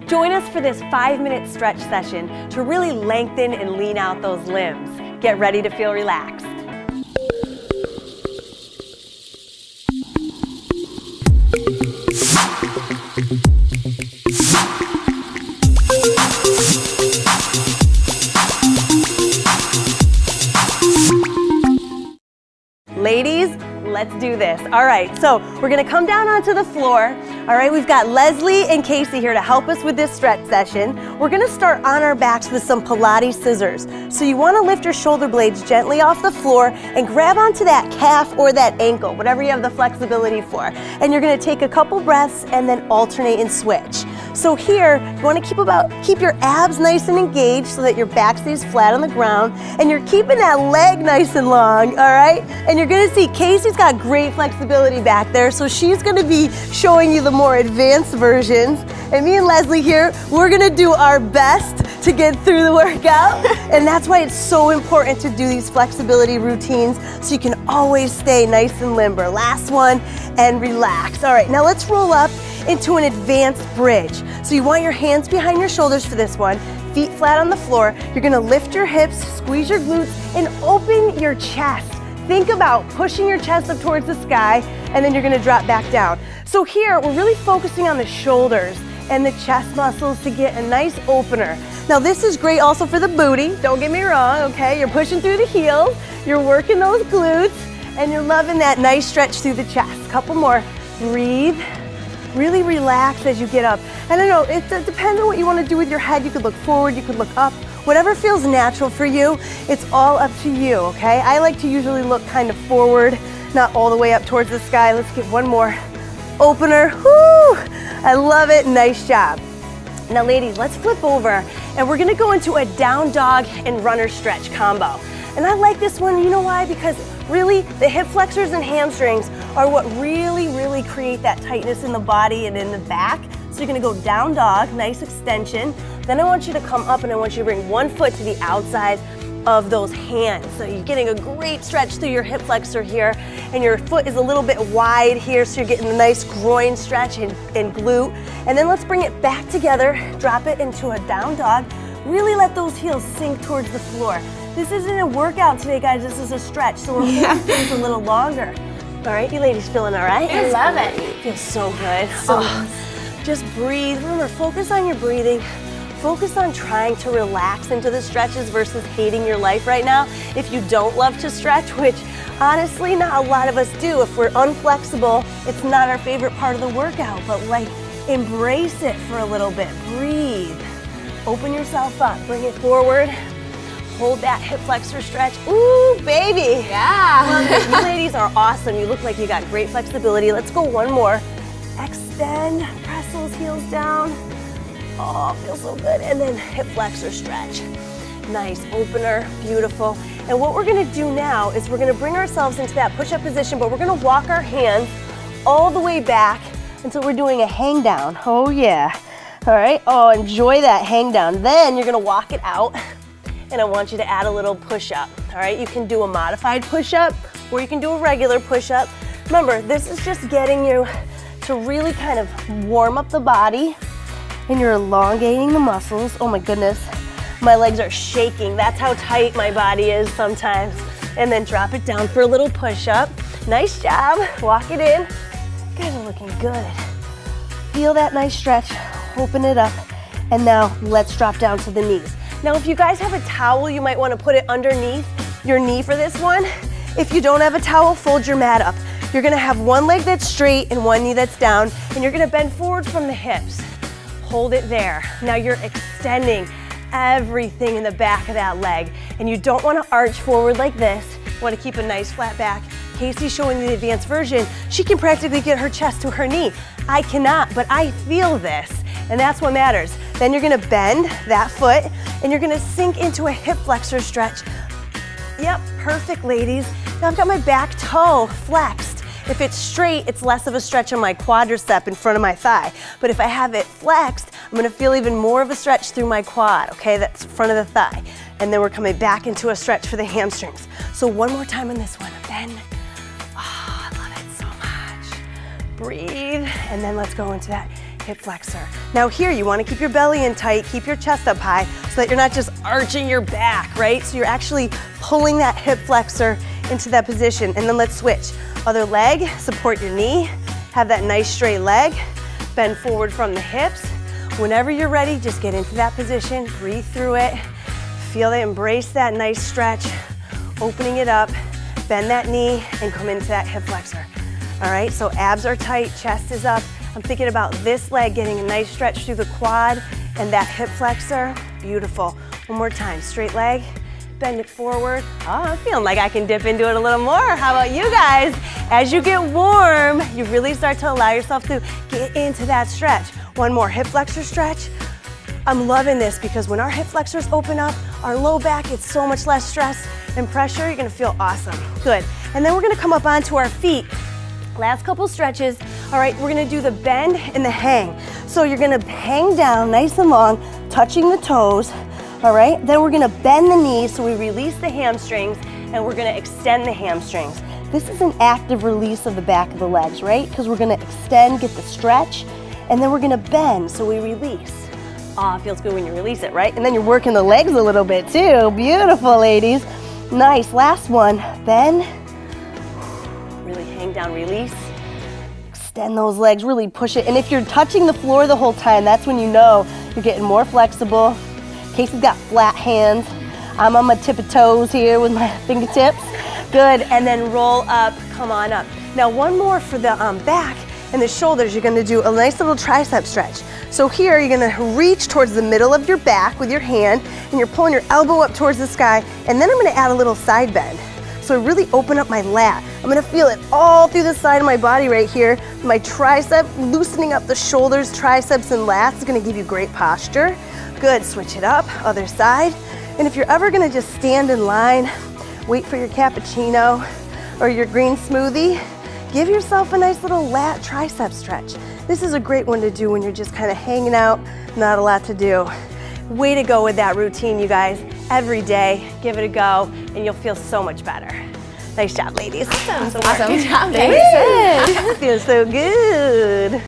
Join us for this 5-minute stretch session to really lengthen and lean out those limbs. Get ready to feel relaxed. Ladies, let's do this. All right, so we're gonna come down onto the floor. All right, we've got Leslie and Casey here to help us with this stretch session. We're gonna start on our backs with some Pilates scissors. So you wanna lift your shoulder blades gently off the floor and grab onto that calf or that ankle, whatever you have the flexibility for. And you're gonna take a couple breaths and then alternate and switch. So here, you wanna keep your abs nice and engaged so that your back stays flat on the ground, and you're keeping that leg nice and long, all right? And you're gonna see Casey's got great flexibility back there, so she's gonna be showing you the more advanced versions. And me and Leslie here, we're gonna do our best to get through the workout. And that's why it's so important to do these flexibility routines so you can always stay nice and limber. Last one, and relax. All right, now let's roll up into an advanced bridge. So you want your hands behind your shoulders for this one, feet flat on the floor. You're gonna lift your hips, squeeze your glutes, and open your chest. Think about pushing your chest up towards the sky, and then you're gonna drop back down. So here, we're really focusing on the shoulders and the chest muscles to get a nice opener. Now this is great also for the booty, don't get me wrong, okay? You're pushing through the heels, you're working those glutes, and you're loving that nice stretch through the chest. Couple more, breathe. Really relax as you get up. And I know it depends on what you want to do with your head. You could look forward, you could look up. Whatever feels natural for you, it's all up to you, okay? I like to usually look kind of forward, not all the way up towards the sky. Let's get one more opener. Woo! I love it, nice job. Now ladies, let's flip over and we're gonna go into a down dog and runner stretch combo. And I like this one, you know why? Because really, the hip flexors and hamstrings are what really create that tightness in the body and in the back. So you're gonna go down dog, nice extension. Then I want you to come up and I want you to bring one foot to the outside of those hands. So you're getting a great stretch through your hip flexor here, and your foot is a little bit wide here, so you're getting a nice groin stretch and glute. And then let's bring it back together, drop it into a down dog. Really let those heels sink towards the floor. This isn't a workout today, guys, this is a stretch, so we're making things a little longer. All right, you ladies feeling all right? I love it. Feels so good. Just breathe. Remember, focus on your breathing. Focus on trying to relax into the stretches versus hating your life right now. If you don't love to stretch, which honestly not a lot of us do, if we're unflexible, it's not our favorite part of the workout, but like embrace it for a little bit. Breathe. Open yourself up, bring it forward. Hold that hip flexor stretch. Ooh, baby. Yeah. You ladies are awesome. You look like you got great flexibility. Let's go one more. Extend, press those heels down. Oh, feels so good. And then hip flexor stretch. Nice opener, beautiful. And what we're gonna do now is we're gonna bring ourselves into that push-up position, but we're gonna walk our hands all the way back until we're doing a hang down. Oh yeah. All right, oh, enjoy that hang down. Then you're gonna walk it out, and I want you to add a little push-up. All right, you can do a modified push-up, or you can do a regular push-up. Remember, this is just getting you to really kind of warm up the body, and you're elongating the muscles. Oh my goodness, my legs are shaking. That's how tight my body is sometimes. And then drop it down for a little push-up. Nice job, walk it in. You guys are looking good. Feel that nice stretch, open it up, and now let's drop down to the knees. Now, if you guys have a towel, you might want to put it underneath your knee for this one. If you don't have a towel, fold your mat up. You're gonna have one leg that's straight and one knee that's down, and you're gonna bend forward from the hips. Hold it there. Now you're extending everything in the back of that leg, and you don't want to arch forward like this. You want to keep a nice flat back. Casey's showing you the advanced version. She can practically get her chest to her knee. I cannot, but I feel this, and that's what matters. Then you're gonna bend that foot, and you're gonna sink into a hip flexor stretch. Yep, perfect, ladies. Now I've got my back toe flexed. If it's straight, it's less of a stretch on my quadricep in front of my thigh. But if I have it flexed, I'm gonna feel even more of a stretch through my quad, okay? That's front of the thigh. And then we're coming back into a stretch for the hamstrings. So one more time on this one, bend. Oh, I love it so much. Breathe, and then let's go into that hip flexor. Now here, you wanna keep your belly in tight, keep your chest up high so that you're not just arching your back, right? So you're actually pulling that hip flexor into that position. And then let's switch. Other leg, support your knee, have that nice straight leg, bend forward from the hips. Whenever you're ready, just get into that position, breathe through it, feel it, embrace that nice stretch, opening it up, bend that knee, and come into that hip flexor. All right, so abs are tight, chest is up. I'm thinking about this leg getting a nice stretch through the quad and that hip flexor. Beautiful. One more time, straight leg, bend it forward. Oh, I'm feeling like I can dip into it a little more. How about you guys? As you get warm, you really start to allow yourself to get into that stretch. One more hip flexor stretch. I'm loving this because when our hip flexors open up, our low back gets so much less stress and pressure. You're gonna feel awesome. Good. And then we're gonna come up onto our feet. Last couple stretches. All right, we're gonna do the bend and the hang. So you're gonna hang down nice and long, touching the toes. All right, then we're gonna bend the knees so we release the hamstrings and we're gonna extend the hamstrings. This is an active release of the back of the legs, right? Because we're gonna extend, get the stretch, and then we're gonna bend so we release. Ah, it feels good when you release it, right? And then you're working the legs a little bit too. Beautiful, ladies. Nice, last one, bend. Really hang down, release. Extend those legs, really push it. And if you're touching the floor the whole time, that's when you know you're getting more flexible. Casey's got flat hands. I'm on my tip of toes here with my fingertips. Good, and then roll up, come on up. Now one more for the back and the shoulders. You're gonna do a nice little tricep stretch. So here you're gonna reach towards the middle of your back with your hand and you're pulling your elbow up towards the sky, and then I'm gonna add a little side bend. So I really open up my lat. I'm gonna feel it all through the side of my body right here. My tricep, loosening up the shoulders, triceps, and lats is gonna give you great posture. Good, switch it up, other side. And if you're ever gonna just stand in line, wait for your cappuccino or your green smoothie, give yourself a nice little lat tricep stretch. This is a great one to do when you're just kind of hanging out, not a lot to do. Way to go with that routine, you guys. Every day, give it a go, and you'll feel so much better. Nice job, ladies. Awesome. Awesome job. Thanks. Feels so good.